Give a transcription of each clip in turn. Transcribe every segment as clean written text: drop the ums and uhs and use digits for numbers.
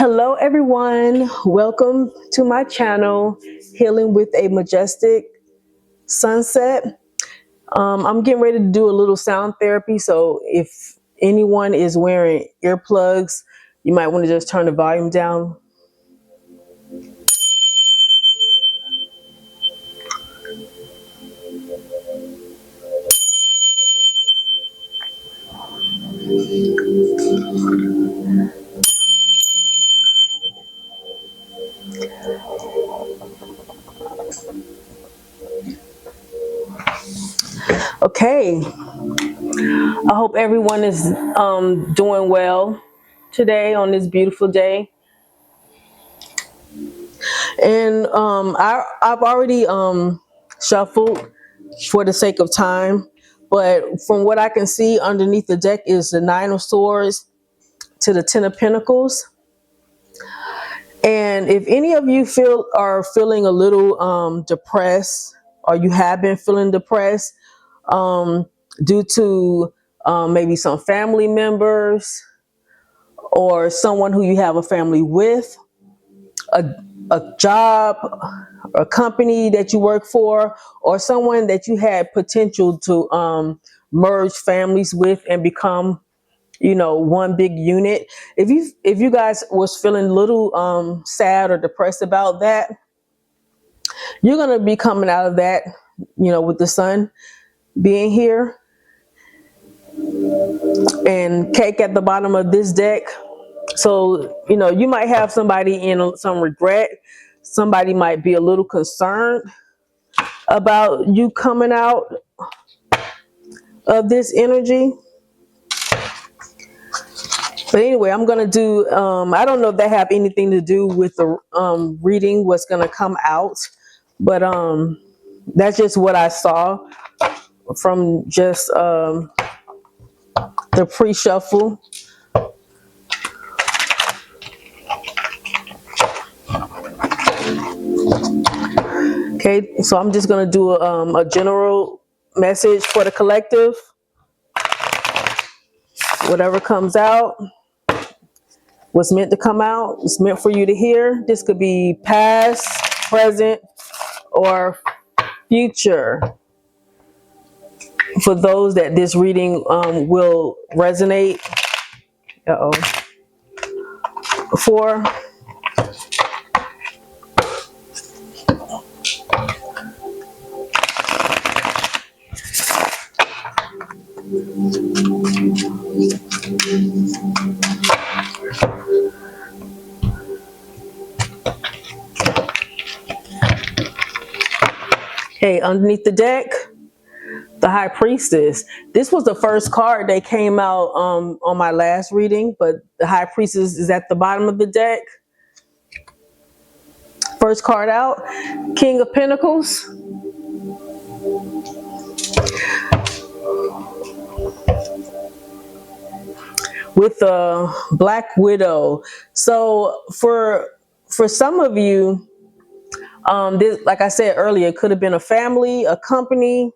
Hello, everyone. Welcome to my channel, Healing with a Majestic Sunset. I'm getting ready to do a little sound therapy, so if anyone is wearing earplugs, you might want to just turn the volume down. Okay, I hope everyone is doing well today on this beautiful day. And I've already shuffled for the sake of time, but from what I can see underneath the deck is the Nine of Swords to the Ten of Pentacles. And if any of you are feeling a little depressed, or you have been feeling depressed due to maybe some family members or someone who you have a family with, a job, a company that you work for, or someone that you had potential to merge families with and become, one big unit. If you guys was feeling a little sad or depressed about that, you're gonna be coming out of that, with the sun being here. And cake at the bottom of this deck. So, you might have somebody in some regret. Somebody might be a little concerned about you coming out of this energy. But anyway, I'm going to do, I don't know if that have anything to do with the reading, what's going to come out. But that's just what I saw from just the pre-shuffle. Okay, so I'm just going to do a general message for the collective. Whatever comes out, what's meant to come out, it's meant for you to hear. This could be past, present, or future. For those that this reading will resonate. For. Okay, underneath the deck, the High Priestess. This was the first card that came out on my last reading, but the High Priestess is at the bottom of the deck. First card out, King of Pentacles. With the Black Widow. So for some of you, this, like I said earlier, it could have been a family, a company,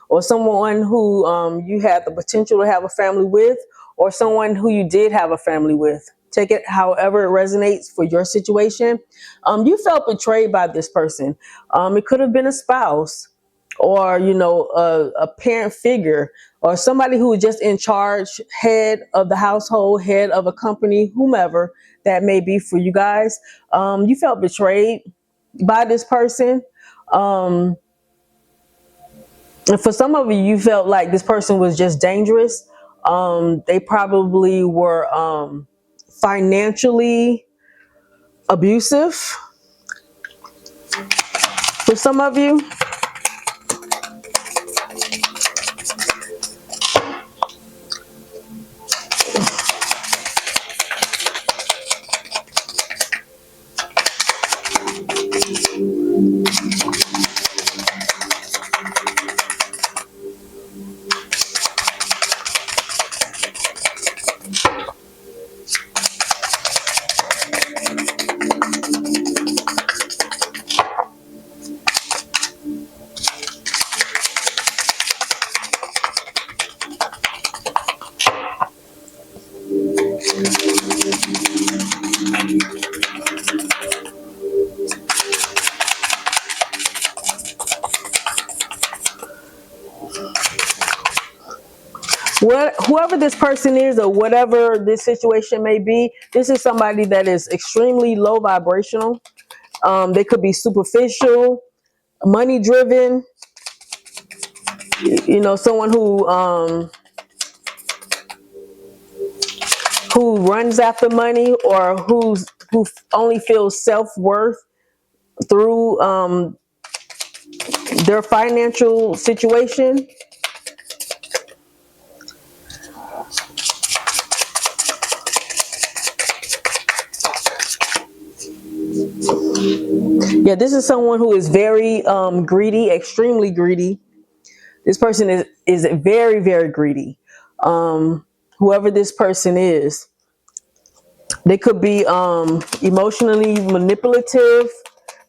or someone who you had the potential to have a family with, or someone who you did have a family with. Take it however it resonates for your situation. You felt betrayed by this person. It could have been a spouse, or a parent figure, or somebody who was just in charge, head of the household, head of a company, whomever that may be for you guys. You felt betrayed by this person. And for some of you, you felt like this person was just dangerous. They probably were financially abusive. For some of you. Whoever this person is or whatever this situation may be, this is somebody that is extremely low vibrational. They could be superficial, money driven, someone who runs after money, or who only feels self-worth through their financial situation. Yeah, this is someone who is very greedy, extremely greedy. This person is very, very greedy. Whoever this person is, they could be emotionally manipulative,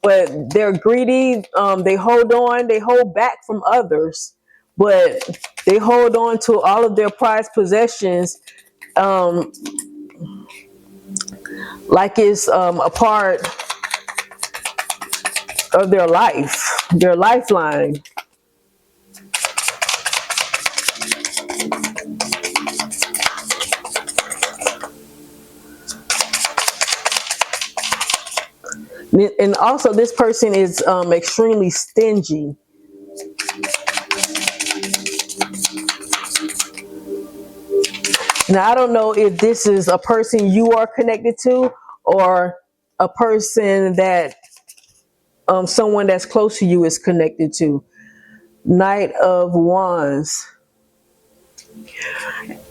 but they're greedy. They hold back from others, but they hold on to all of their prized possessions um, like it's a part of their life, their lifeline. And also, this person is extremely stingy. Now, I don't know if this is a person you are connected to, or a person that someone that's close to you is connected to. Knight of Wands.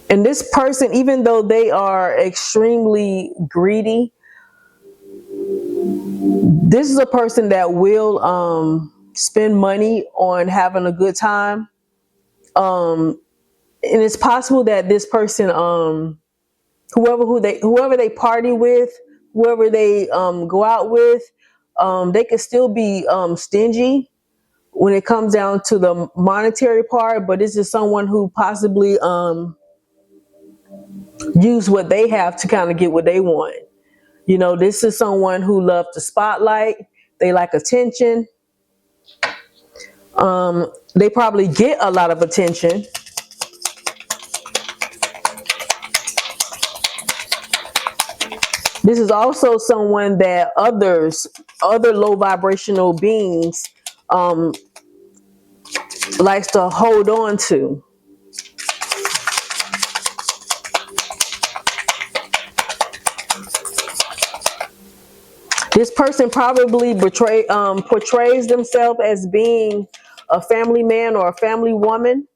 And this person, even though they are extremely greedy, this is a person that will spend money on having a good time. And it's possible that this person, whoever they party with, whoever they go out with, they could still be stingy when it comes down to the monetary part. But this is someone who possibly use what they have to kind of get what they want. This is someone who loves the spotlight. They like attention. They probably get a lot of attention. This is also someone that other low vibrational beings likes to hold on to. This person probably portrays themselves as being a family man or a family woman.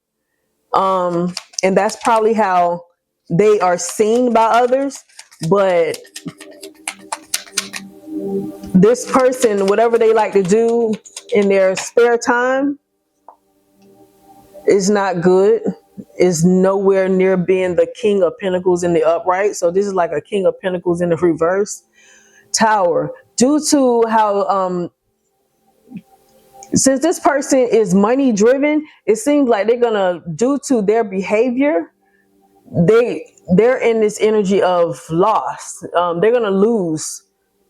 And that's probably how they are seen by others. But this person, whatever they like to do in their spare time, is not good. Is nowhere near being the King of Pentacles in the upright. So this is like a King of Pentacles in the reverse. Tower. Due to how since this person is money driven, it seems like they're gonna, due to their behavior, they're in this energy of loss. They're gonna lose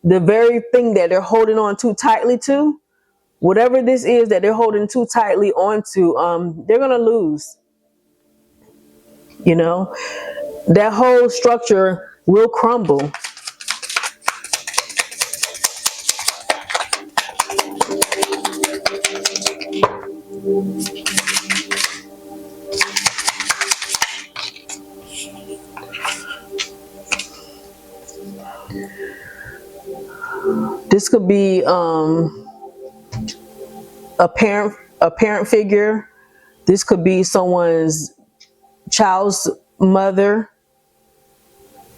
the very thing that they're holding on too tightly to. Whatever this is that they're holding too tightly onto, they're gonna lose. That whole structure will crumble. This could be a parent figure. This could be someone's child's mother.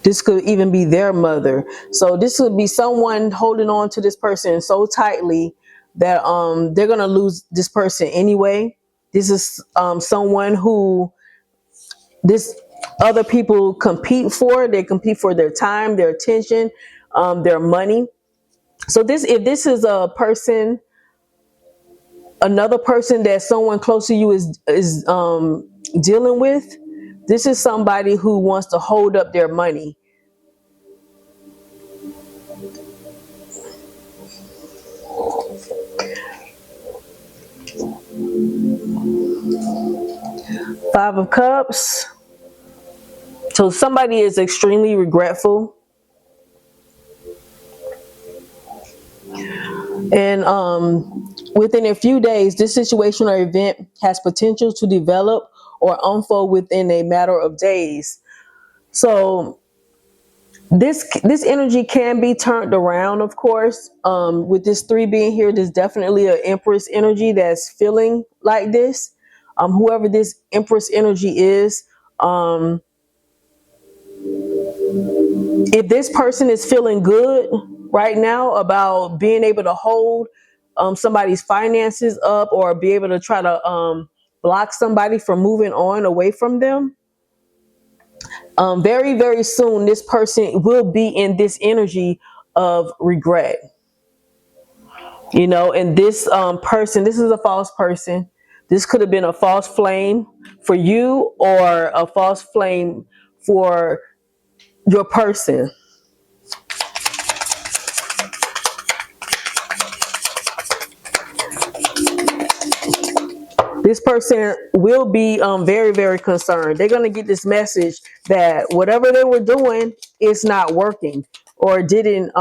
This could even be their mother. So this would be someone holding on to this person so tightly that they're gonna lose this person anyway. This is someone who this other people compete for. They compete for their time, their attention, their money. So if this is a person, another person that someone close to you is dealing with, this is somebody who wants to hold up their money. Five of Cups. So somebody is extremely regretful, and within a few days, this situation or event has potential to develop or unfold within a matter of days. So this energy can be turned around, of course. With this three being here, there's definitely an Empress energy that's feeling like this. Whoever this Empress energy is, if this person is feeling good right now about being able to hold somebody's finances up, or be able to try to block somebody from moving on away from them, very, very soon, this person will be in this energy of regret. And this person, this is a false person. This could have been a false flame for you, or a false flame for your person. This person will be very, very concerned. They're going to get this message that whatever they were doing is not working, or it didn't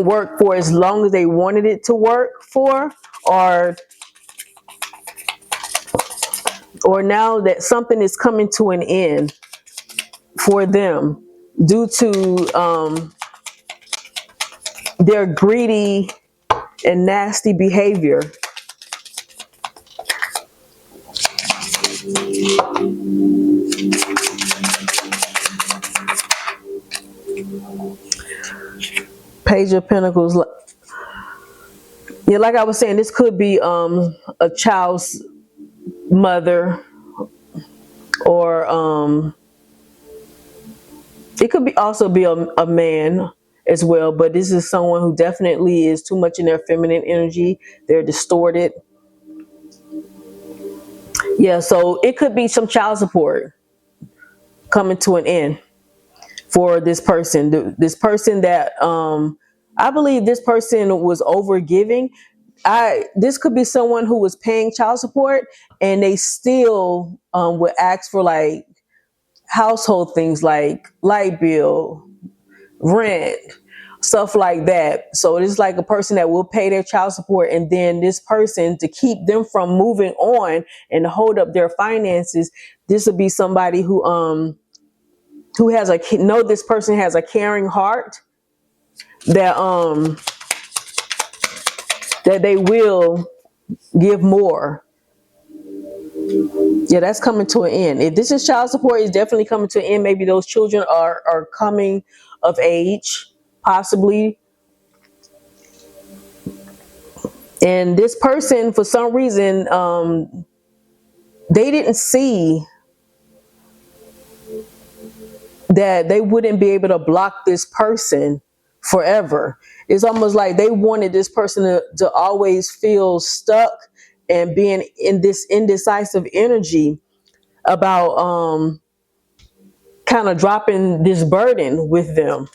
work for as long as they wanted it to work for, or now that something is coming to an end for them due to their greedy and nasty behavior. Page of Pentacles. Yeah, like I was saying, this could be a child's mother, or it could be also be a man as well. But this is someone who definitely is too much in their feminine energy. They're distorted. Yeah, so it could be some child support coming to an end for this person. This person that I believe this person was over giving. This could be someone who was paying child support, and they still would ask for like household things like light bill, rent, stuff like that. So it's like a person that will pay their child support, and then this person, to keep them from moving on and to hold up their finances, this would be somebody who this person has a caring heart, that they will give more. Yeah, that's coming to an end. If this is child support, it's definitely coming to an end. Maybe those children are coming of age, possibly. And this person, for some reason, they didn't see that they wouldn't be able to block this person forever. It's almost like they wanted this person to always feel stuck and being in this indecisive energy about kind of dropping this burden with them.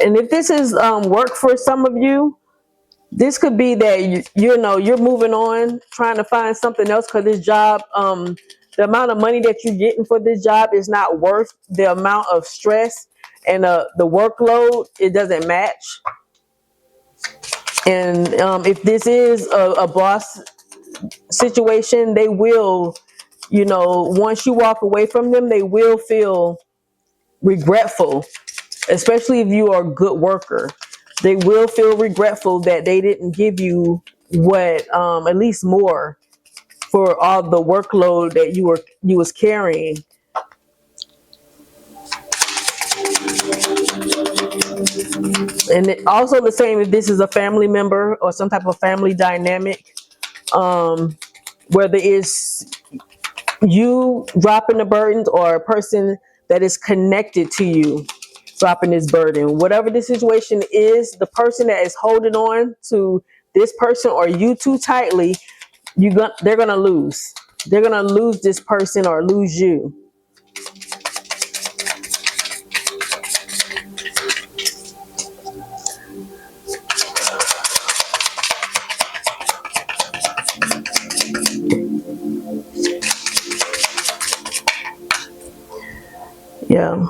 And if this is work for some of you, this could be that you're moving on, trying to find something else, because this job, the amount of money that you're getting for this job is not worth the amount of stress and the workload. It doesn't match. And if this is a boss situation, they will, once you walk away from them, they will feel regretful, especially if you are a good worker. They will feel regretful that they didn't give you at least more for all the workload that you was carrying. And also the same if this is a family member or some type of family dynamic, whether it's you dropping the burdens or a person that is connected to you dropping this burden. Whatever the situation is, the person that is holding on to this person or you too tightly, they're gonna lose. They're gonna lose this person or lose you. Yeah.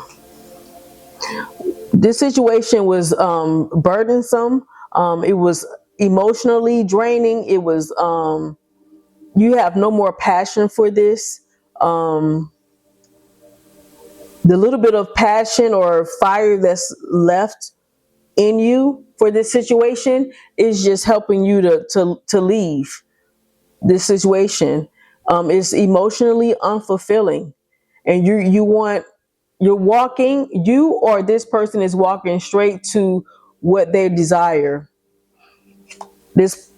This situation was burdensome. It was emotionally draining. It was you have no more passion for this. Um, the little bit of passion or fire that's left in you for this situation is just helping you to leave this situation. It's emotionally unfulfilling, and you're walking, you or this person is walking straight to what they desire. This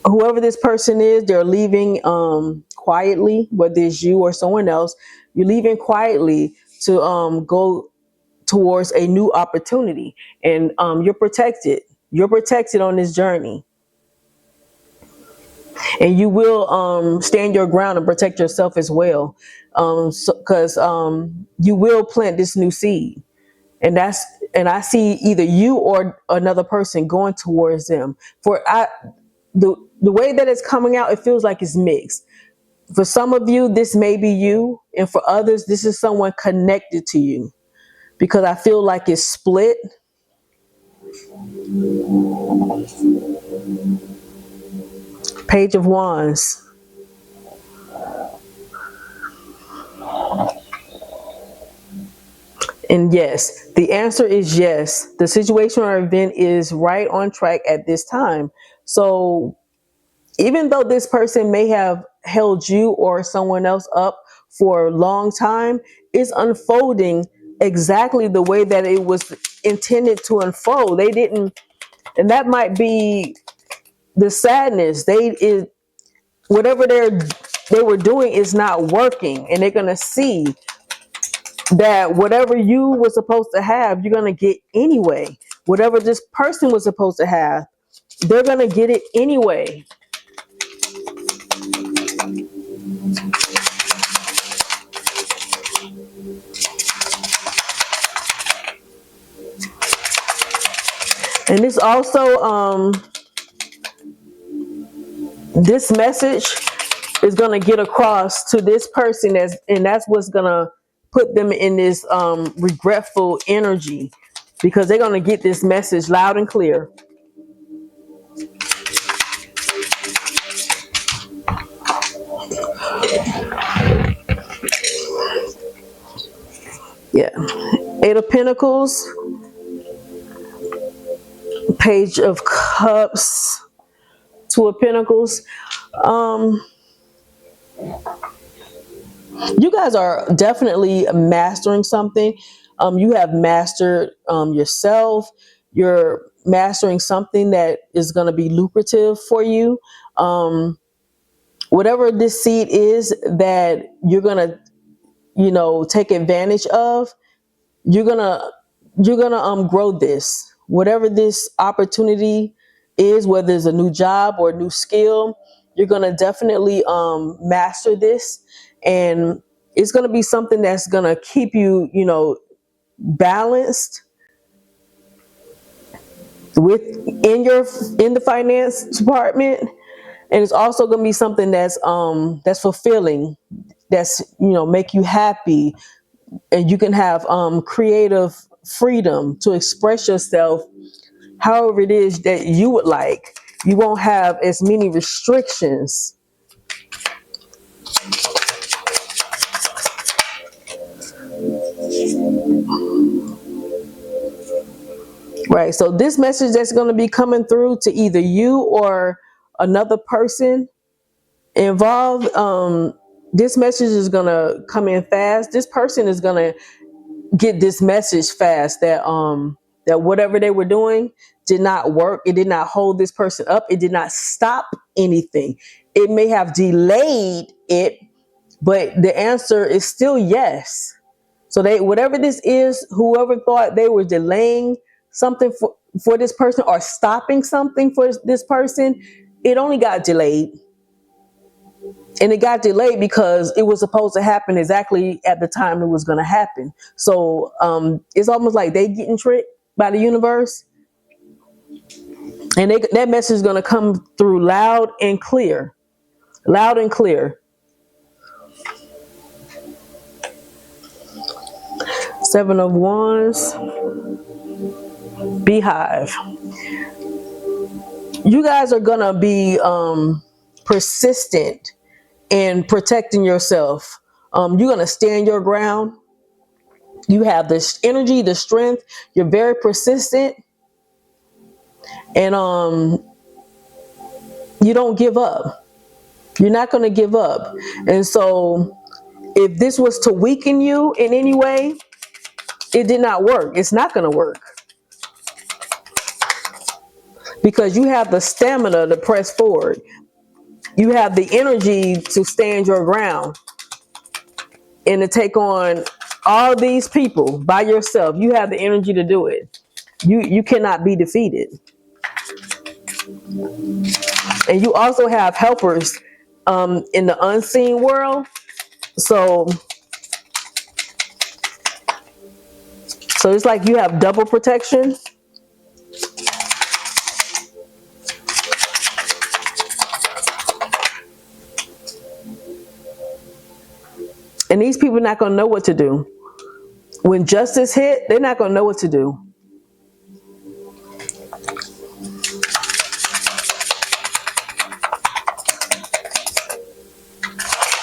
Whoever this person is, they're leaving quietly, whether it's you or someone else. You're leaving quietly to go towards a new opportunity, and you're protected. You're protected on this journey, and you will stand your ground and protect yourself as well, because you will plant this new seed, and I see either you or another person going towards them. The way that it's coming out, it feels like it's mixed. For some of you, this may be you, and for others, this is someone connected to you, because I feel like it's split. Page of Wands. And yes, the answer is yes. The situation or event is right on track at this time. So even though this person may have held you or someone else up for a long time, it's unfolding exactly the way that it was intended to unfold. They didn't, and that might be the sadness. Whatever they were doing is not working, and they're gonna see that whatever you were supposed to have, you're gonna get anyway. Whatever this person was supposed to have, they're gonna get it anyway. And this also, this message is gonna get across to this person, and that's what's gonna put them in this regretful energy, because they're gonna get this message loud and clear. Yeah. Eight of Pentacles, Page of Cups, Two of Pentacles. You guys are definitely mastering something. You have mastered yourself. You're mastering something that is going to be lucrative for you. Whatever this seed is that you're going to, take advantage of, you're gonna grow this. Whatever this opportunity is, whether it's a new job or a new skill, you're gonna definitely master this, and it's gonna be something that's gonna keep you, balanced in the finance department, and it's also gonna be something that's fulfilling, that's make you happy, and you can have creative freedom to express yourself however it is that you would like. You won't have as many restrictions. Right. So this message that's going to be coming through to either you or another person involved, this message is going to come in fast. This person is going to get this message fast, that whatever they were doing did not work. It did not hold this person up. It did not stop anything. It may have delayed it, but the answer is still yes. So whatever this is, whoever thought they were delaying something for this person or stopping something for this person, it only got delayed. And it got delayed because it was supposed to happen exactly at the time it was going to happen. So it's almost like they getting tricked by the universe. And that message is going to come through loud and clear. Loud and clear. Seven of Wands. Beehive. You guys are going to be persistent in protecting yourself. You're going to stand your ground. You have this energy, the strength. You're very persistent. And you don't give up. You're not going to give up. And so if this was to weaken you in any way, it did not work. It's not going to work. Because you have the stamina to press forward. You have the energy to stand your ground and to take on all these people by yourself. You have the energy to do it. You cannot be defeated. And you also have helpers in the unseen world. So it's like you have double protection. And these people are not going to know what to do. When justice hit, they're not going to know what to do.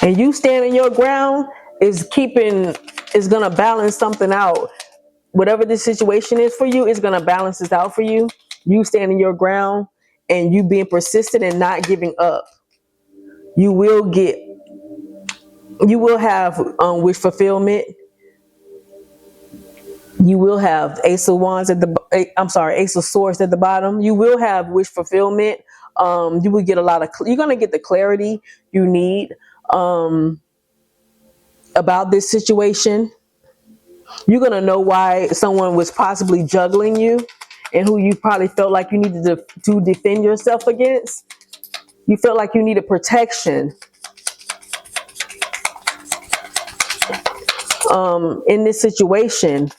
And you standing your ground is going to balance something out. Whatever this situation is for you, it's going to balance this out for you. You standing your ground and you being persistent and not giving up. You will have wish fulfillment. You will have Ace of Swords at the bottom. You will have wish fulfillment. You will get you're going to get the clarity you need about this situation. You're going to know why someone was possibly juggling you and who you probably felt like you needed to defend yourself against. You felt like you needed protection in this situation.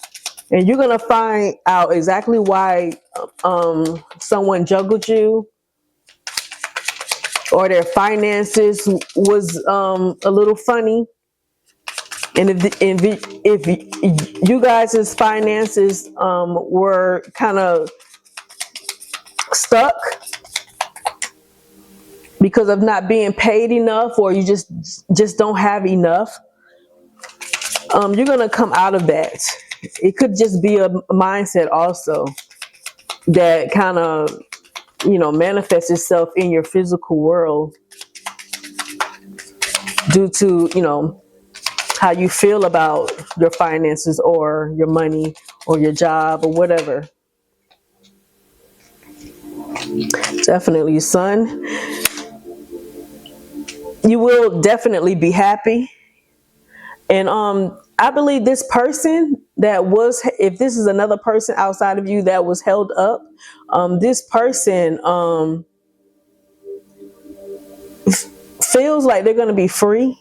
And you're going to find out exactly why someone juggled you, or their finances was a little funny. And if you guys' finances were kind of stuck because of not being paid enough, or you just don't have enough, you're going to come out of that. It could just be a mindset also that kind of, manifests itself in your physical world due to, how you feel about your finances or your money or your job or whatever. Definitely, son. You will definitely be happy. And I believe this person if this is another person outside of you that was held up, this person feels like they're going to be free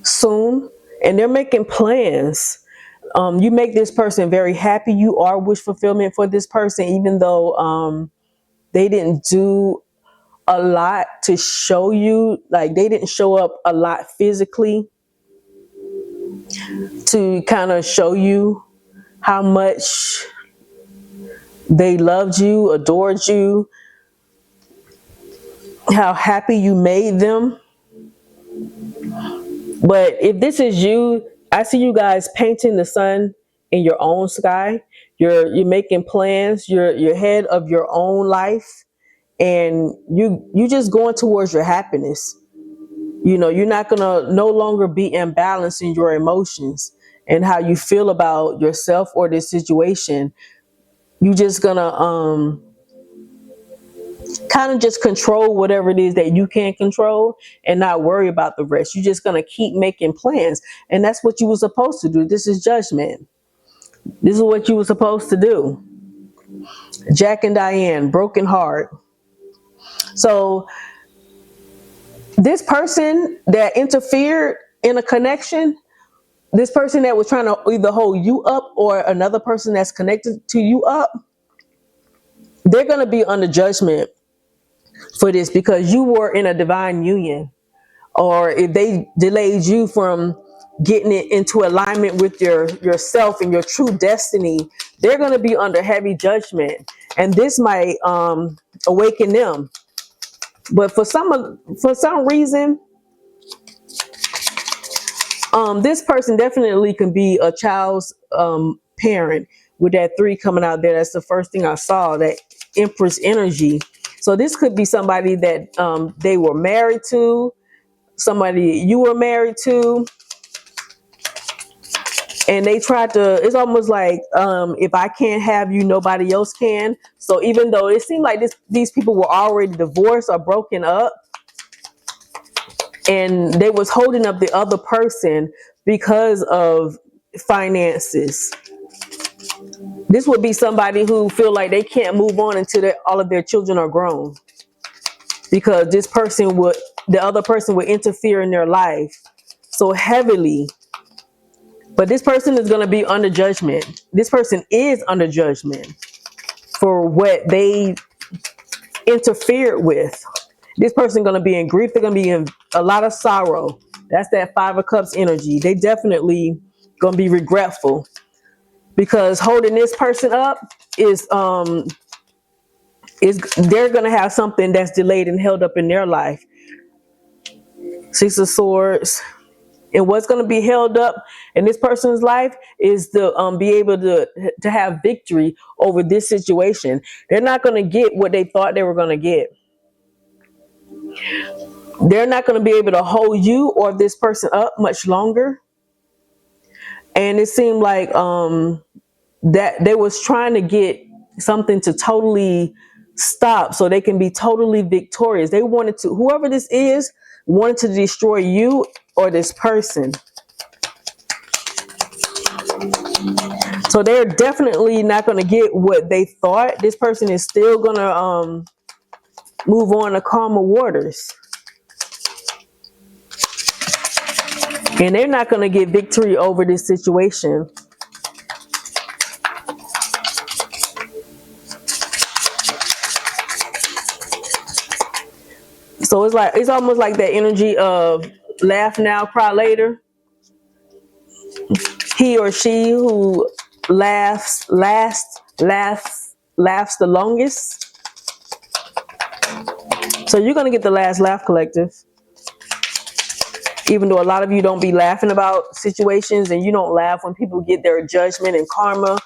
soon, and they're making plans. You make this person very happy. You are wish fulfillment for this person, even though they didn't do a lot to show you, like they didn't show up a lot physically to kind of show you how much they loved you, adored you, how happy you made them. But if this is you, I see you guys painting the sun in your own sky. You're making plans. You're head of your own life, and you just going towards your happiness. You're not gonna no longer be imbalanced in your emotions and how you feel about yourself or this situation. You just gonna kind of just control whatever it is that you can control and not worry about the rest. You're just gonna keep making plans, and that's what you were supposed to do. This is judgment. This is what you were supposed to do. Jack and Diane, broken heart. So this person that interfered in a connection, this person that was trying to either hold you up or another person that's connected to you up, they're going to be under judgment for this because you were in a divine union, or if they delayed you from getting it into alignment with yourself and your true destiny, they're going to be under heavy judgment, and this might awaken them. But for some reason, this person definitely can be a child's parent. With that 3 coming out there, that's the first thing I saw, that Empress energy. So this could be somebody that they were married to, somebody you were married to, and they tried to, it's almost like, if I can't have you, nobody else can. So even though it seemed like these people were already divorced or broken up, and they was holding up the other person because of finances. This would be somebody who feel like they can't move on until all of their children are grown, because the other person would interfere in their life so heavily. But this person is going to be under judgment. This person is under judgment for what they interfered with. This person going to be in grief. They're going to be in a lot of sorrow. That's that 5 of Cups energy. They definitely going to be regretful, because holding this person up is they're going to have something that's delayed and held up in their life. 6 of Swords. And what's going to be held up in this person's life is to be able to have victory over this situation. They're not going to get what they thought they were going to get. They're not going to be able to hold you or this person up much longer. And it seemed like that they was trying to get something to totally stop so they can be totally victorious. They wanted to, whoever this is, wanted to destroy you or this person. So they're definitely not going to get what they thought. This person is still going to move on to calmer waters. And they're not going to get victory over this situation. So it's almost like that energy of laugh now, cry later. He or she who laughs the longest. So you're going to get the last laugh, collective. Even though a lot of you don't be laughing about situations, and you don't laugh when people get their judgment and karma.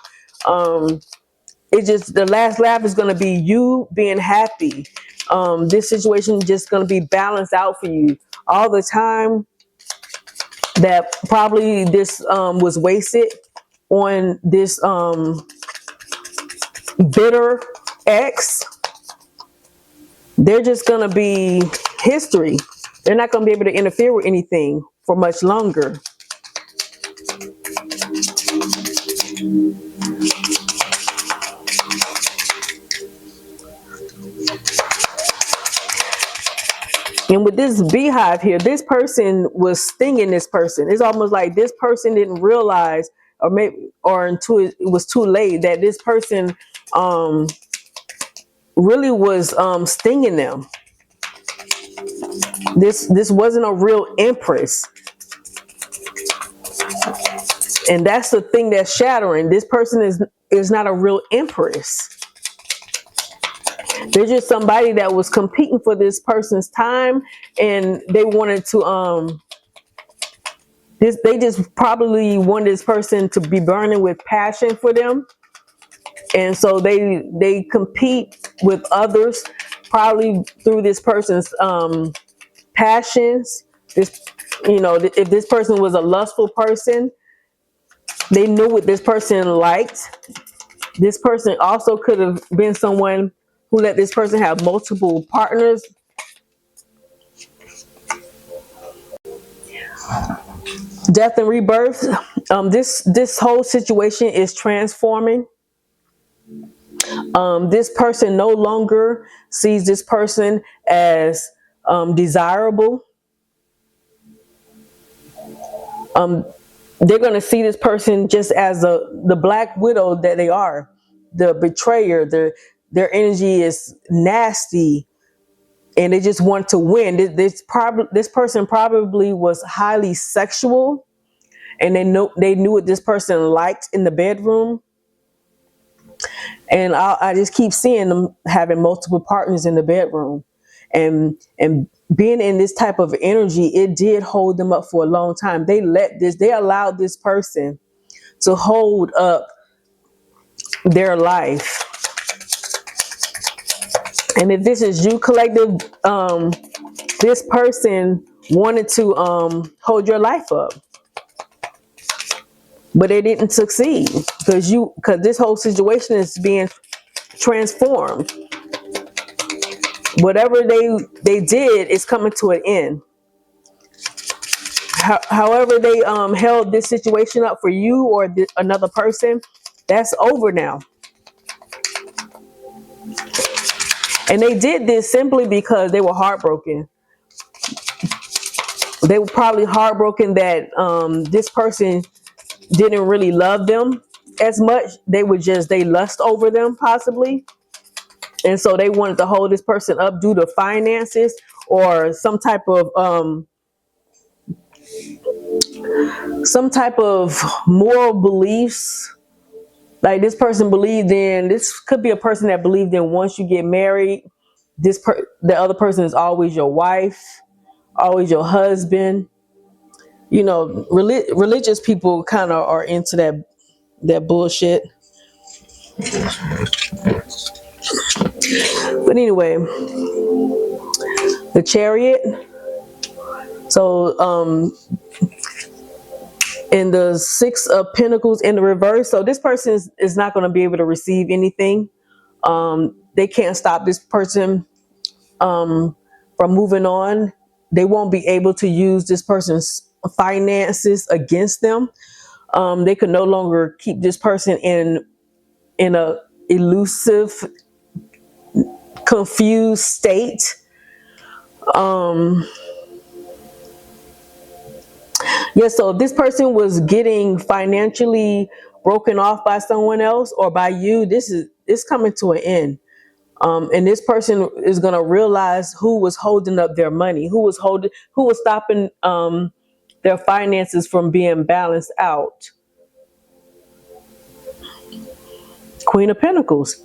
It's just the last laugh is going to be you being happy. This situation just going to be balanced out for you. All the time that probably this was wasted on this bitter ex, they're just going to be history. They're not going to be able to interfere with anything for much longer. And with this beehive here, this person was stinging this person. It's almost like this person didn't realize, or until it was too late, that this person really was stinging them. This wasn't a real empress. And that's the thing that's shattering. This person is not a real empress. They're just somebody that was competing for this person's time, and they wanted to they just probably wanted this person to be burning with passion for them. And so they compete with others, probably through this person's passions. If this person was a lustful person, they knew what this person liked. This person also could have been someone who let this person have multiple partners. Death and rebirth. This whole situation is transforming. This person no longer sees this person as desirable. They're going to see this person just as the black widow that they are, the betrayer. Their energy is nasty, and they just want to win. This person probably was highly sexual, and they knew what this person liked in the bedroom. And I just keep seeing them having multiple partners in the bedroom, and being in this type of energy, it did hold them up for a long time. They allowed this person to hold up their life. And if this is you, collective, this person wanted to hold your life up, but they didn't succeed because this whole situation is being transformed. Whatever they did is coming to an end. However they held this situation up for you or another person, that's over now. And they did this simply because they were heartbroken. They were probably heartbroken that this person didn't really love them as much. They lust over them possibly. And so they wanted to hold this person up due to finances or some type of moral beliefs. Like this person believed in, this could be a person that believed in once you get married, the other person is always your wife, always your husband. You know, religious people kind of are into that bullshit. But anyway, the Chariot. So in the Six of Pentacles in the reverse. So this person is not going to be able to receive anything. They can't stop this person from moving on. They won't be able to use this person's finances against them. They could no longer keep this person in a elusive, confused state. Yeah, so if this person was getting financially broken off by someone else or by you, it's coming to an end. And this person is going to realize who was holding up their money, who was stopping their finances from being balanced out. Queen of Pentacles.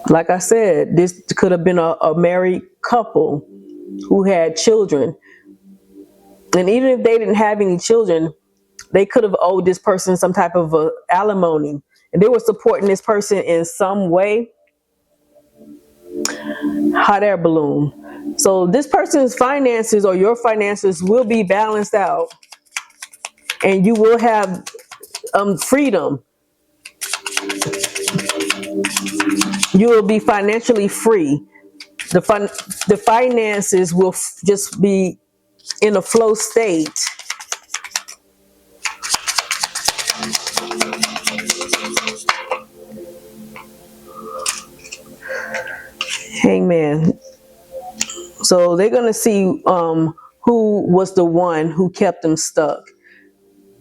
Like I said, this could have been a married couple who had children. And even if they didn't have any children, they could have owed this person some type of alimony. And they were supporting this person in some way. Hot air balloon. So this person's finances or your finances will be balanced out. And you will have freedom. You will be financially free. The finances will just be in a flow state. Hangman. So they're going to see who was the one who kept them stuck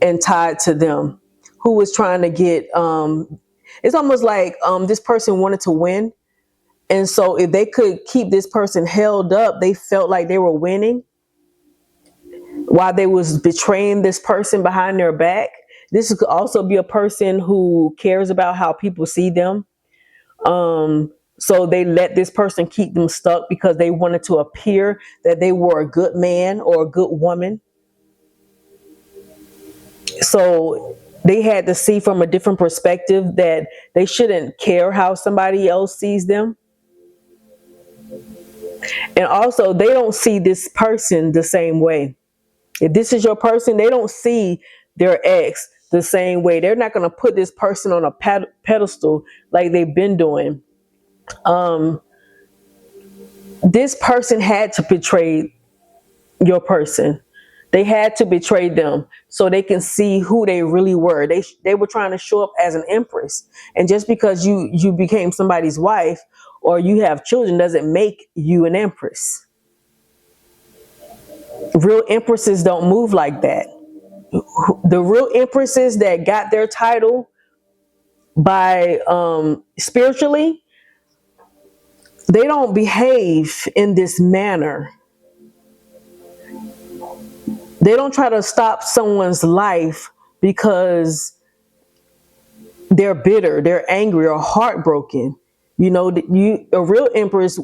and tied to them, who was trying to get, it's almost like this person wanted to win. And so if they could keep this person held up, they felt like they were winning while they was betraying this person behind their back. This could also be a person who cares about how people see them. So they let this person keep them stuck because they wanted to appear that they were a good man or a good woman. So they had to see from a different perspective that they shouldn't care how somebody else sees them. And also, they don't see this person the same way. If this is your person, they don't see their ex the same way. They're not going to put this person on a pedestal like they've been doing. This person had to betray your person. They had to betray them so they can see who they really were. They were trying to show up as an empress. And just because you became somebody's wife or you have children doesn't make you an empress. Real empresses don't move like that. The real empresses that got their title by spiritually, they don't behave in this manner. They don't try to stop someone's life because they're bitter, they're angry, or heartbroken. You know, a real empress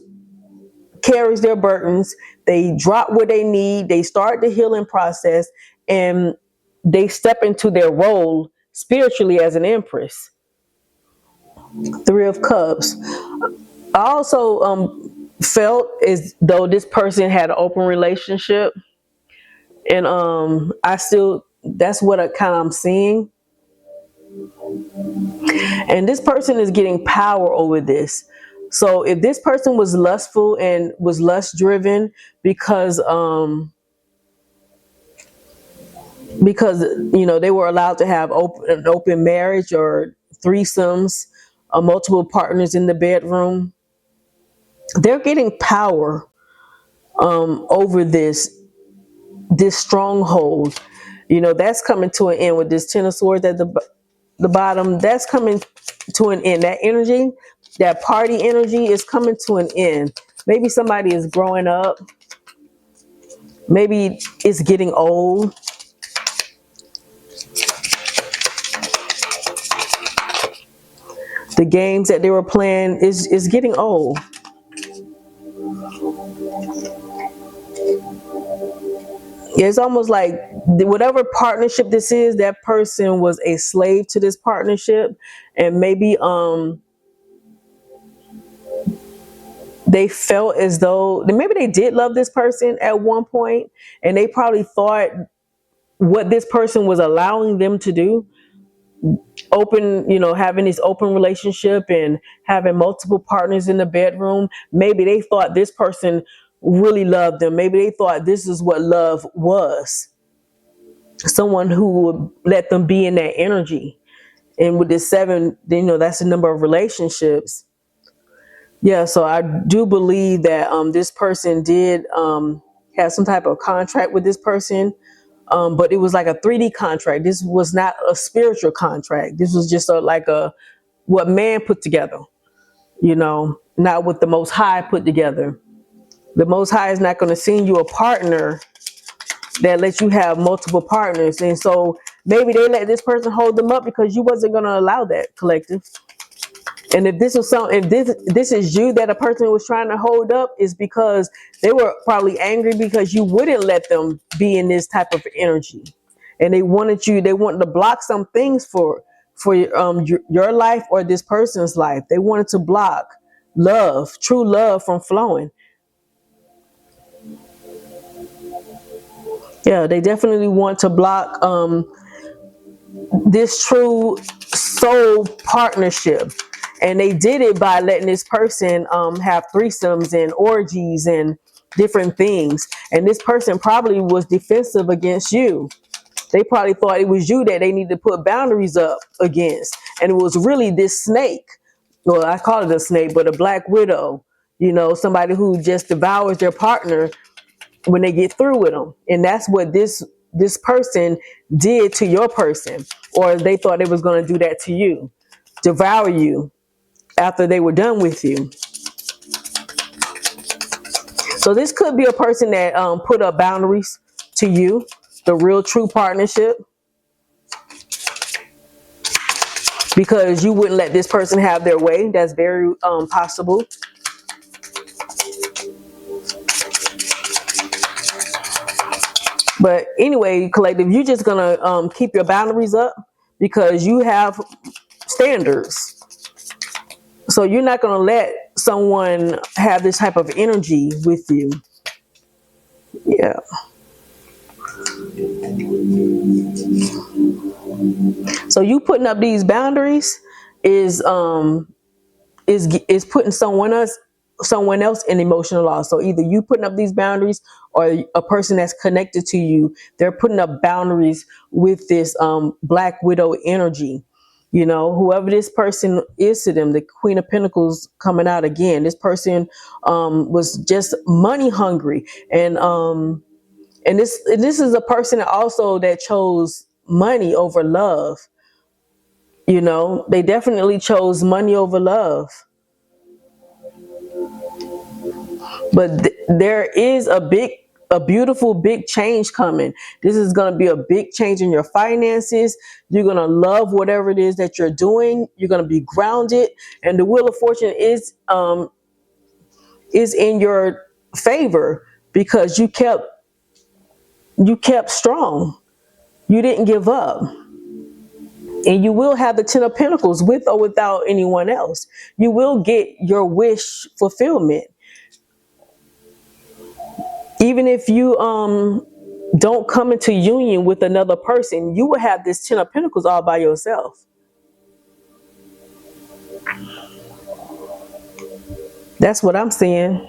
carries their burdens. They drop what they need. They start the healing process, and they step into their role spiritually as an empress. Three of Cups. I also felt as though this person had an open relationship, and I still that's what I kind of I'm seeing. And this person is getting power over this. So if this person was lustful and was lust driven because you know they were allowed to have an open marriage or threesomes, multiple partners in the bedroom, they're getting power over this stronghold. You know, that's coming to an end with this Ten of Swords at the bottom. That's coming to an end. That energy, that party energy is coming to an end. Maybe somebody is growing up. Maybe it's getting old. The games that they were playing is getting old. It's almost like whatever partnership this is, that person was a slave to this partnership, and maybe they felt as though maybe they did love this person at one point, and they probably thought what this person was allowing them to do, open, you know, having this open relationship and having multiple partners in the bedroom, maybe they thought this person really loved them. Maybe they thought this is what love was. Someone who would let them be in that energy. And with this 7, you know, that's the number of relationships. Yeah, so I do believe that this person did have some type of contract with this person, but it was like a 3D contract. This was not a spiritual contract. This was just like what man put together, you know, not what the Most High put together. The Most High is not going to send you a partner that lets you have multiple partners. And so maybe they let this person hold them up because you wasn't going to allow that, collective. And if this is you that a person was trying to hold up, is because they were probably angry because you wouldn't let them be in this type of energy. And they wanted to block some things for your life or this person's life. They wanted to block love, true love, from flowing. Yeah, they definitely want to block this true soul partnership. And they did it by letting this person have threesomes and orgies and different things. And this person probably was defensive against you. They probably thought it was you that they needed to put boundaries up against. And it was really this snake. Well, I call it a snake, but a black widow. You know, somebody who just devours their partner when they get through with them. And that's what this person did to your person. Or they thought they was going to do that to you. Devour you after they were done with you. So this could be a person that put up boundaries to you, the real true partnership, because you wouldn't let this person have their way. That's very possible. But anyway, collective, you're just gonna keep your boundaries up because you have standards. So you're not gonna let someone have this type of energy with you. Yeah. So you putting up these boundaries is putting someone else someone else in emotional loss. So either you putting up these boundaries, or a person that's connected to you, they're putting up boundaries with this Black Widow energy. You know, whoever this person is to them, the Queen of Pentacles coming out again. This person was just money hungry, and this is a person also that chose money over love. You know, they definitely chose money over love. But there is a beautiful big change coming. This is going to be a big change in your finances. You're going to love whatever it is that you're doing. You're going to be grounded, and the wheel of fortune is in your favor because you kept strong. You didn't give up. And you will have the Ten of Pentacles with or without anyone else. You will get your wish fulfillment. Even if you don't come into union with another person, you will have this Ten of Pentacles all by yourself. That's what I'm seeing.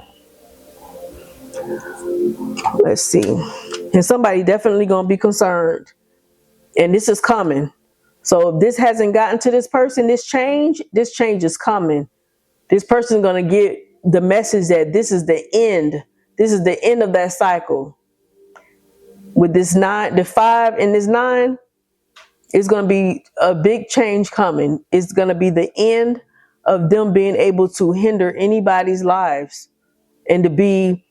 Let's see. And somebody definitely going to be concerned. And this is coming. So if this hasn't gotten to this person, this change is coming. This person's going to get the message that this is the end. This is the end of that cycle. With this 9, the 5 and this 9, it's going to be a big change coming. It's going to be the end of them being able to hinder anybody's lives and to be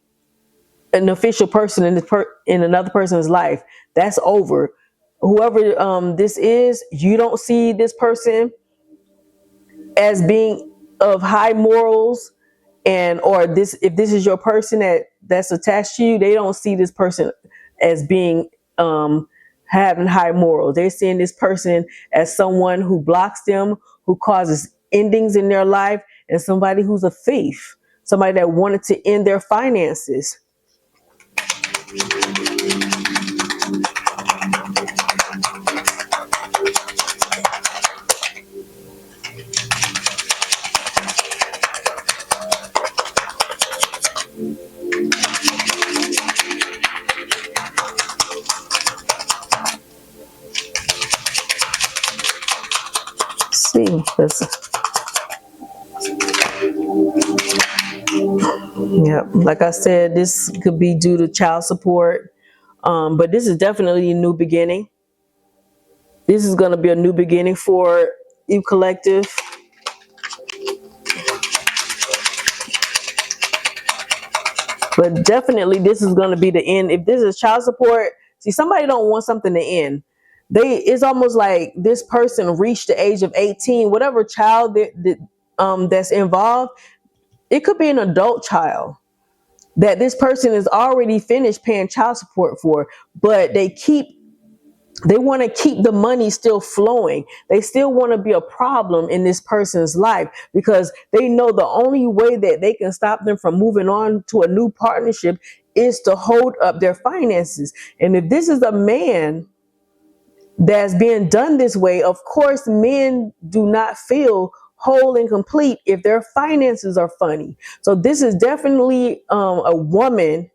an official person in another person's life. That's over. Whoever this is, you don't see this person as being of high morals, and or this, if this is your person that's attached to you, they don't see this person as being having high morals. They're seeing this person as someone who blocks them, who causes endings in their life, and somebody who's a thief, somebody that wanted to end their finances. See, yeah, like I said, this could be due to child support, but this is definitely a new beginning. This is going to be a new beginning for you, collective. But definitely this is going to be the end. If this is child support, see, somebody don't want something to end. It's almost like this person reached the age of 18, whatever child that's involved. It could be an adult child that this person is already finished paying child support for, but they want to keep the money still flowing. They still want to be a problem in this person's life because they know the only way that they can stop them from moving on to a new partnership is to hold up their finances. And if this is a man that's being done this way, of course, men do not feel whole and complete if their finances are funny. So this is definitely a woman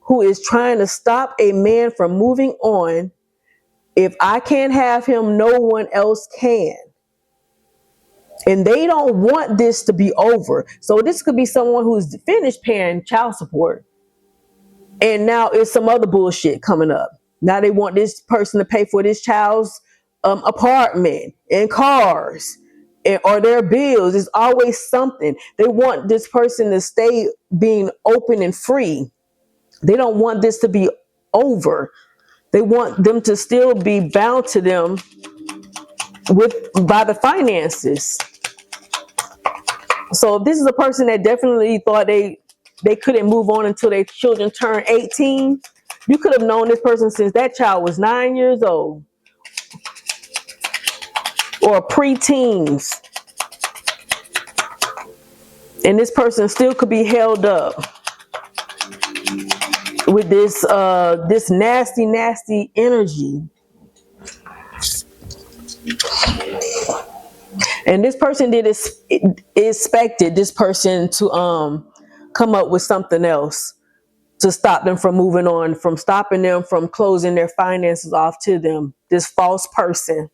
who is trying to stop a man from moving on. If I can't have him, no one else can. And they don't want this to be over. So this could be someone who's finished paying child support, and now it's some other bullshit coming up. Now they want this person to pay for this child's apartment and cars or their bills. It's always something. They want this person to stay being open and free. They don't want this to be over. They want them to still be bound to them by the finances. So if this is a person that definitely thought they couldn't move on until their children turn 18, you could have known this person since that child was 9 years old or preteens. And this person still could be held up with this nasty energy. And this person expected this person to come up with something else to stop them from moving on, from stopping them from closing their finances off to them. This false person.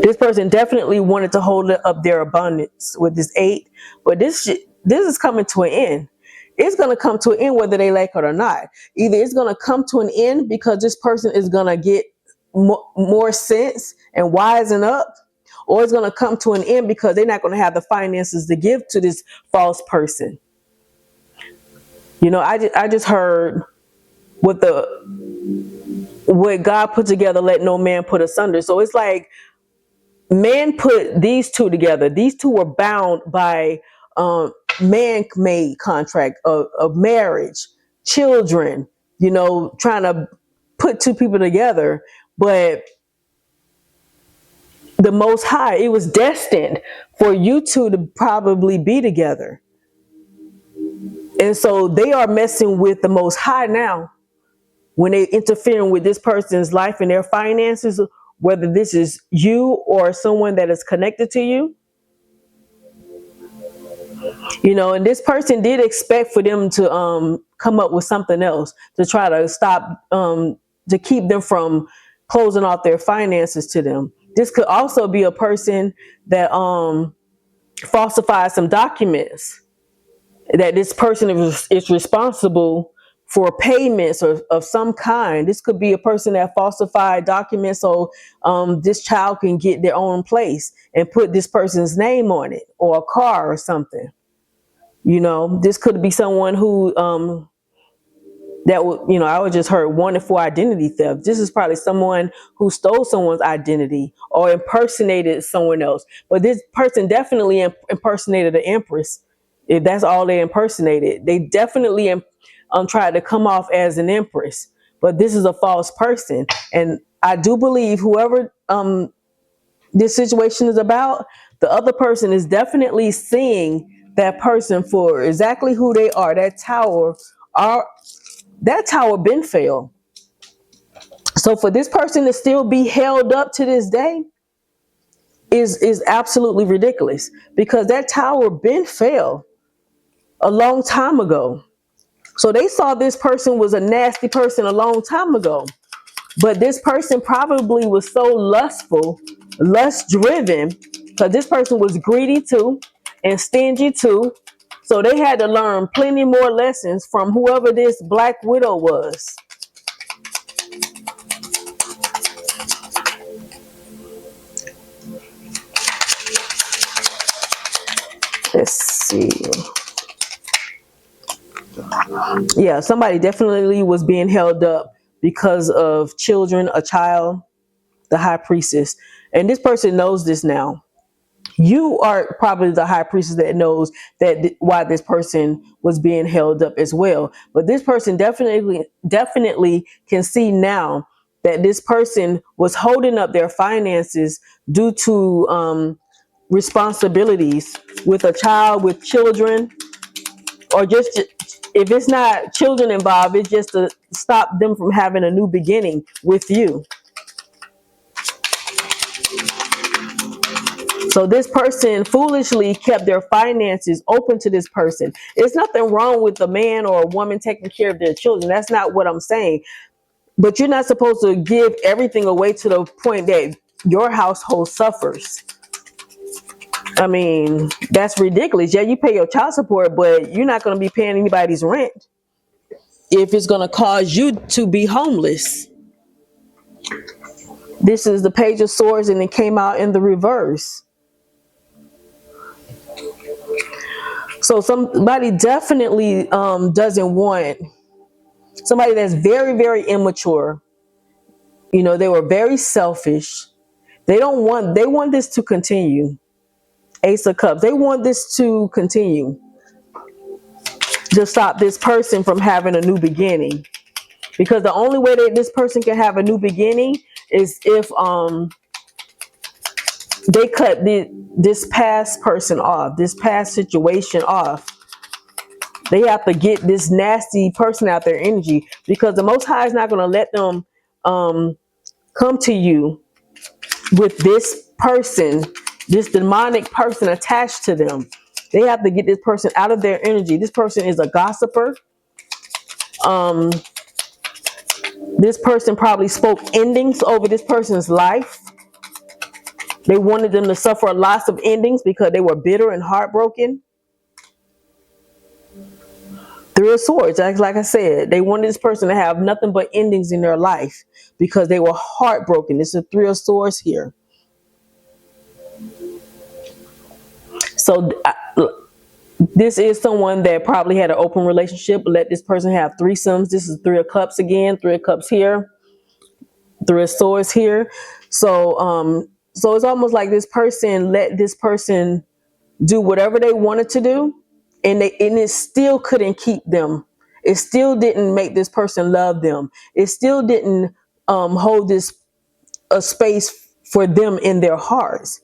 This person definitely wanted to hold up their abundance with this 8, but this is coming to an end. It's going to come to an end whether they like it or not. Either it's going to come to an end because this person is going to get more sense and wisen up, or it's going to come to an end because they're not going to have the finances to give to this false person. You know, I just heard what God put together, let no man put asunder. So it's like man put these two together. These two were bound by man-made contract of marriage, children, you know, trying to put two people together. But the Most High, it was destined for you two to probably be together. And so they are messing with the Most High now when they interfering with this person's life and their finances, whether this is you or someone that is connected to you. You know, and this person did expect for them to come up with something else to try to stop, to keep them from closing off their finances to them. This could also be a person that falsified some documents, that this person is responsible for payments of some kind. This could be a person that falsified documents so this child can get their own place and put this person's name on it, or a car or something. You know, this could be someone who I would just heard wanted for identity theft. This is probably someone who stole someone's identity or impersonated someone else. But this person definitely impersonated the empress. If that's all they impersonated, they definitely tried to come off as an empress. But this is a false person, and I do believe whoever this situation is about, the other person is definitely seeing that person for exactly who they are. That tower been failed. So for this person to still be held up to this day is absolutely ridiculous, because that tower been failed a long time ago. So they saw this person was a nasty person a long time ago. But this person probably was so lustful, lust driven, because this person was greedy too and stingy too. So they had to learn plenty more lessons from whoever this Black Widow was. Let's see. Yeah, somebody definitely was being held up because of children, a child, the high priestess. And this person knows this now. You are probably the high priestess that knows that why this person was being held up as well. But this person definitely can see now that this person was holding up their finances due to responsibilities with a child, with children, or just if it's not children involved, it's just to stop them from having a new beginning with you. So this person foolishly kept their finances open to this person. There's nothing wrong with a man or a woman taking care of their children. That's not what I'm saying. But you're not supposed to give everything away to the point that your household suffers. I mean, that's ridiculous. Yeah, you pay your child support, but you're not going to be paying anybody's rent if it's going to cause you to be homeless. This is the Page of Swords, and it came out in the reverse. So somebody definitely doesn't want somebody that's very, very immature. You know, they were very selfish. They want this to continue. Ace of Cups. They want this to continue to stop this person from having a new beginning. Because the only way that this person can have a new beginning is if they cut this past person off, this past situation off. They have to get this nasty person out their energy, because the Most High is not going to let them come to you with this person, this demonic person attached to them. They have to get this person out of their energy. This person is a gossiper. Um, this person probably spoke endings over this person's life. They wanted them to suffer lots of endings because they were bitter and heartbroken. Three of Swords, like I said, they wanted this person to have nothing but endings in their life because they were heartbroken. It's a Three of Swords here. So this is someone that probably had an open relationship, let this person have threesomes. This is Three of Cups again, Three of Cups here, Three of Swords here. So it's almost like this person let this person do whatever they wanted to do, and it still couldn't keep them. It still didn't make this person love them. It still didn't hold this a space for them in their hearts.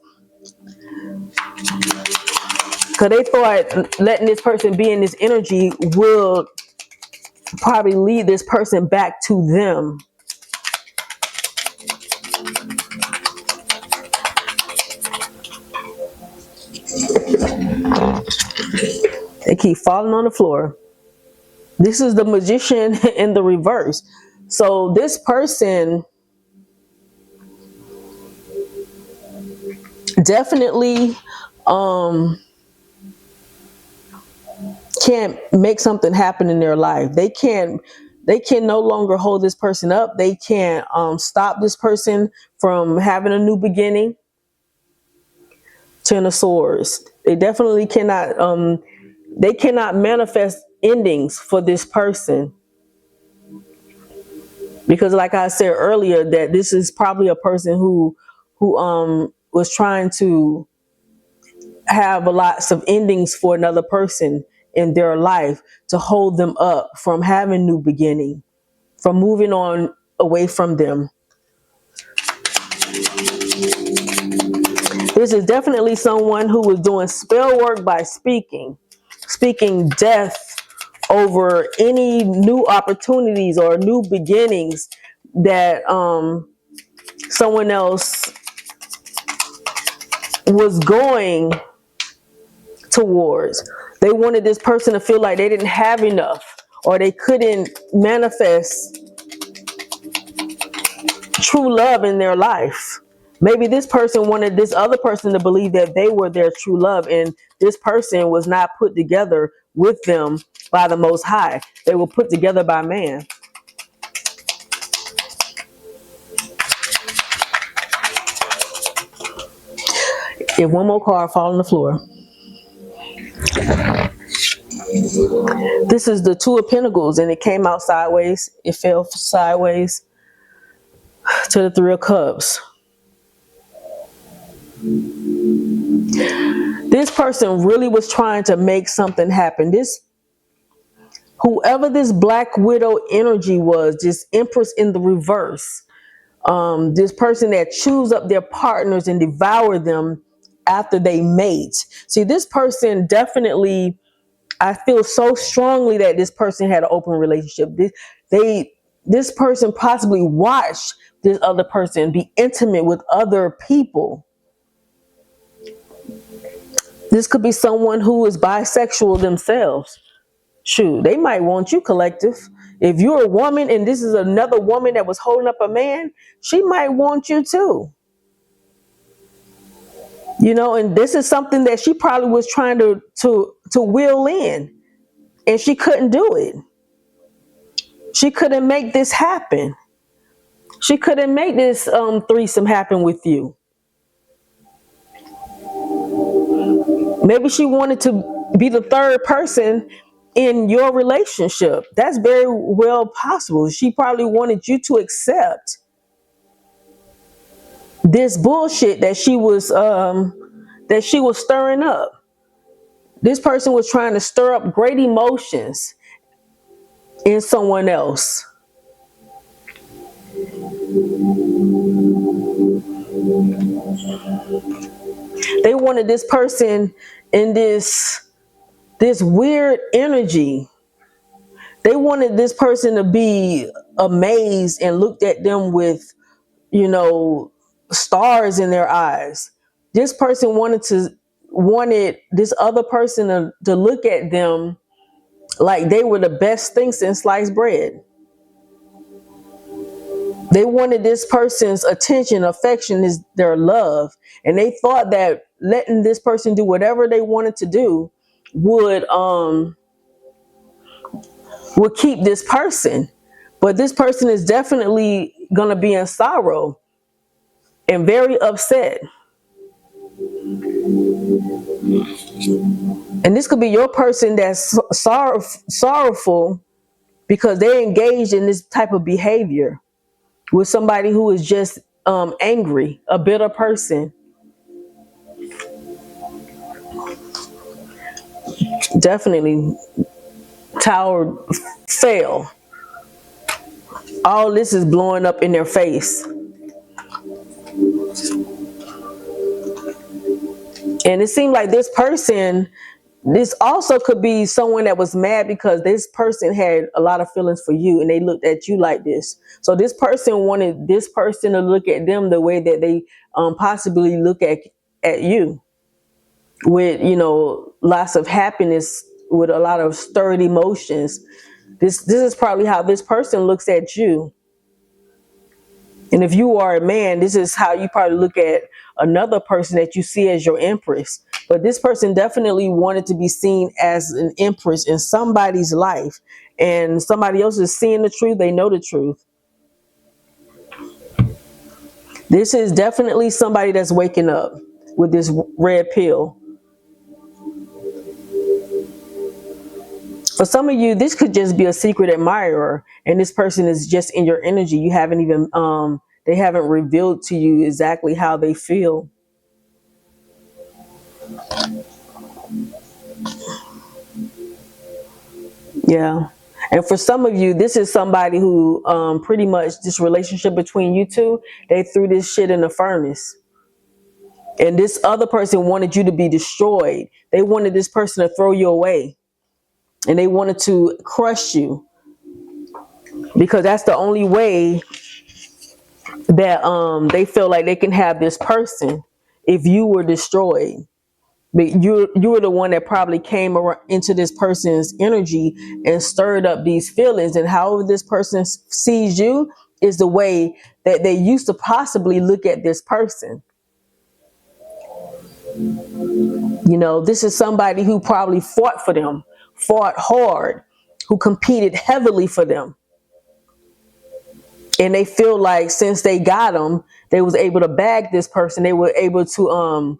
Because they thought letting this person be in this energy will probably lead this person back to them. They keep falling on the floor. This is the Magician in the reverse. So this person definitely can't make something happen in their life. They can no longer hold this person up. They can't stop this person from having a new beginning. Ten of Swords. They definitely cannot they cannot manifest endings for this person. Because like I said earlier, that this is probably a person who was trying to have lots of endings for another person in their life to hold them up from having new beginning, from moving on away from them. This is definitely someone who was doing spell work by speaking death over any new opportunities or new beginnings that someone else was going towards. They wanted this person to feel like they didn't have enough or they couldn't manifest true love in their life. Maybe this person wanted this other person to believe that they were their true love, and this person was not put together with them by the Most High. They were put together by man. If one more card fall on the floor. This is the Two of Pentacles, and it came out sideways. It fell sideways to the Three of Cups. This person really was trying to make something happen. Whoever this Black Widow energy was, this Empress in the reverse, this person that chews up their partners and devour them after they mate. See, this person definitely, I feel so strongly that this person had an open relationship. This person possibly watched this other person be intimate with other people. This could be someone who is bisexual themselves. Shoot, they might want you, collective. If you're a woman and this is another woman that was holding up a man, she might want you too. You know, and this is something that she probably was trying to will in, and she couldn't do it. She couldn't make this happen. She couldn't make this threesome happen with you. Maybe she wanted to be the third person in your relationship. That's very well possible. She probably wanted you to accept this bullshit that she was stirring up. This person was trying to stir up great emotions in someone else. They wanted this person in this weird energy. They wanted this person to be amazed and looked at them with, stars in their eyes. This person wanted to wanted this other person to look at them like they were the best thing since sliced bread. They wanted this person's attention, affection, is their love. And they thought that letting this person do whatever they wanted to do would keep this person. But this person is definitely gonna be in sorrow and very upset. And this could be your person that's sorrowful because they engaged in this type of behavior with somebody who is just angry, a bitter person. Definitely tower fail. All this is blowing up in their face. And it seemed like this also could be someone that was mad because this person had a lot of feelings for you and they looked at you like this. So this person wanted this person to look at them the way that they possibly look at you, with, lots of happiness, with a lot of stirred emotions. This is probably how this person looks at you. And if you are a man, this is how you probably look at another person that you see as your empress. But this person definitely wanted to be seen as an empress in somebody's life. And somebody else is seeing the truth. They know the truth. This is definitely somebody that's waking up with this red pill. For some of you, this could just be a secret admirer, and this person is just in your energy. You haven't even, they haven't revealed to you exactly how they feel. Yeah. And for some of you, this is somebody who pretty much this relationship between you two, they threw this shit in the furnace. And this other person wanted you to be destroyed. They wanted this person to throw you away. And they wanted to crush you, because that's the only way that they feel like they can have this person if you were destroyed. But you were the one that probably came into this person's energy and stirred up these feelings. And however this person sees you is the way that they used to possibly look at this person. This is somebody who probably fought for them, fought hard, who competed heavily for them. And they feel like since they got them, they was able to bag this person. They were able to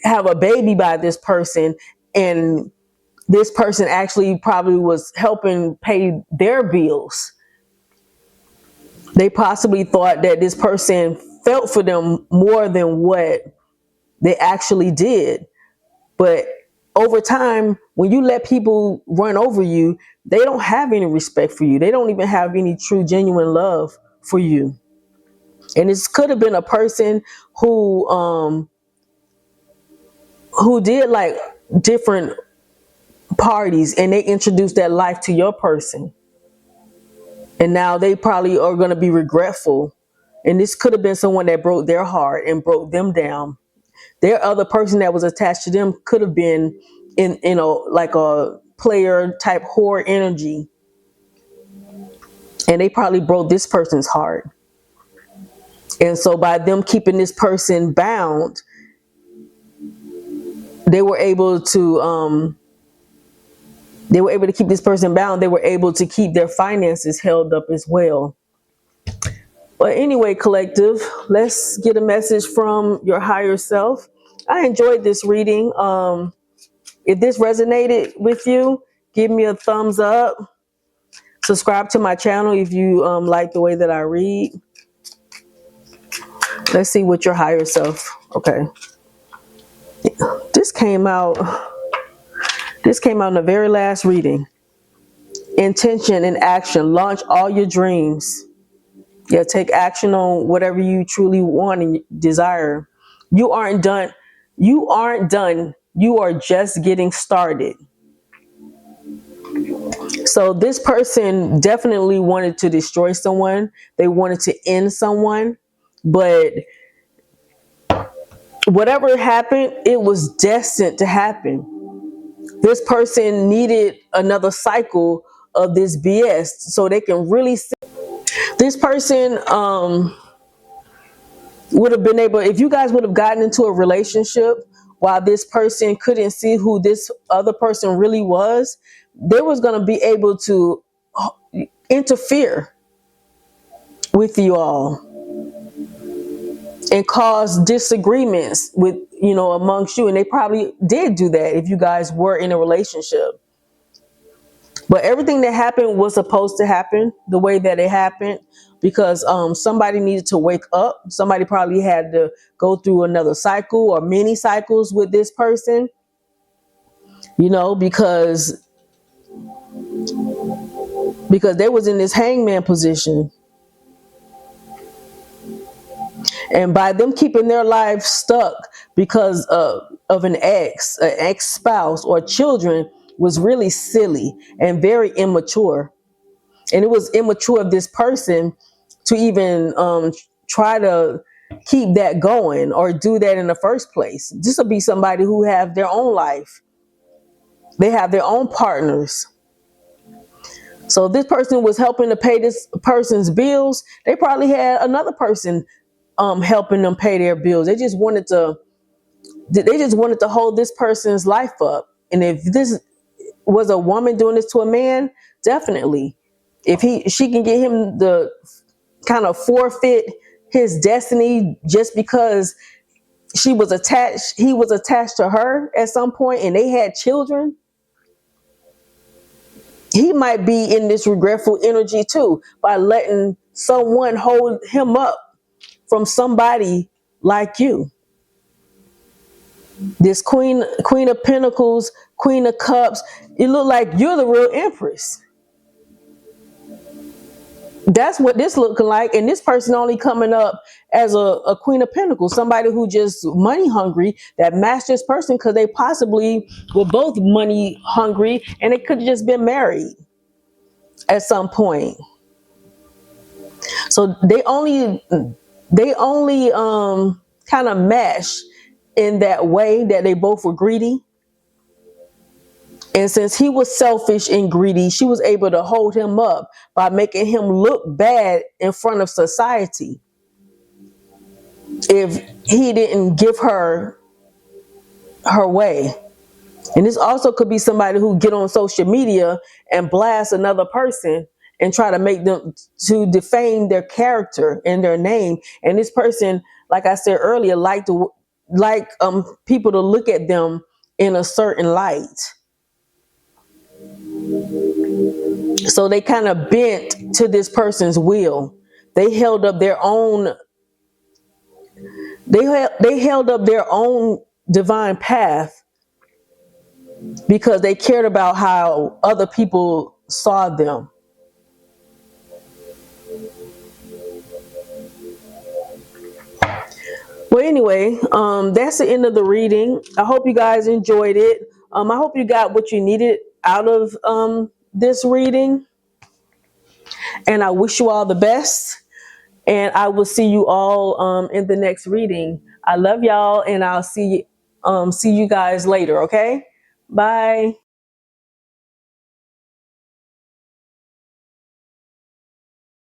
have a baby by this person. And this person actually probably was helping pay their bills. They possibly thought that this person felt for them more than what they actually did. But over time, when you let people run over you, they don't have any respect for you. They don't even have any true, genuine love for you. And this could have been a person who did like different parties, and they introduced that life to your person. And now they probably are going to be regretful. And this could have been someone that broke their heart and broke them down. Their other person that was attached to them could have been in, like a player type whore energy. And they probably broke this person's heart. And so by them keeping this person bound, they were able to keep this person bound. They were able to keep their finances held up as well. But anyway, collective, let's get a message from your higher self. I enjoyed this reading. If this resonated with you, give me a thumbs up. Subscribe to my channel if you like the way that I read. Let's see what your higher self. Okay. This came out in the very last reading. Intention and action. Launch all your dreams. Yeah, take action on whatever you truly want and desire. You aren't done. You aren't done. You are just getting started. So this person definitely wanted to destroy someone. They wanted to end someone, but whatever happened, it was destined to happen. This person needed another cycle of this BS so they can really see. This person would have been able, if you guys would have gotten into a relationship while this person couldn't see who this other person really was, they was going to be able to interfere with you all and cause disagreements with, amongst you. And they probably did do that if you guys were in a relationship. But everything that happened was supposed to happen the way that it happened, because somebody needed to wake up. Somebody probably had to go through another cycle or many cycles with this person, because they was in this hangman position. And by them keeping their lives stuck because of an ex-spouse or children was really silly and very immature. And it was immature of this person to even try to keep that going or do that in the first place. This will be somebody who have their own life. They have their own partners. So if this person was helping to pay this person's bills, they probably had another person helping them pay their bills. They just wanted to hold this person's life up. And if this was a woman doing this to a man, definitely. If she can get him to kind of forfeit his destiny just because he was attached to her at some point and they had children, he might be in this regretful energy too by letting someone hold him up from somebody like you. This queen of pentacles, queen of cups, it look like you're the real empress. That's what this looking like. And this person only coming up as a queen of pentacles, somebody who just money hungry that matched this person because they possibly were both money hungry and they could have just been married at some point. So they only kind of mesh in that way that they both were greedy. And since he was selfish and greedy, she was able to hold him up by making him look bad in front of society if he didn't give her her way. And this also could be somebody who get on social media and blast another person and try to make them to defame their character and their name. And this person, like I said earlier, like people to look at them in a certain light. So they kind of bent to this person's will. They held up their own. They held up their own divine path because they cared about how other people saw them. Well, anyway, that's the end of the reading. I hope you guys enjoyed it. I hope you got what you needed out of this reading. And I wish you all the best. And I will see you all in the next reading. I love y'all, and I'll see you guys later, okay? Bye.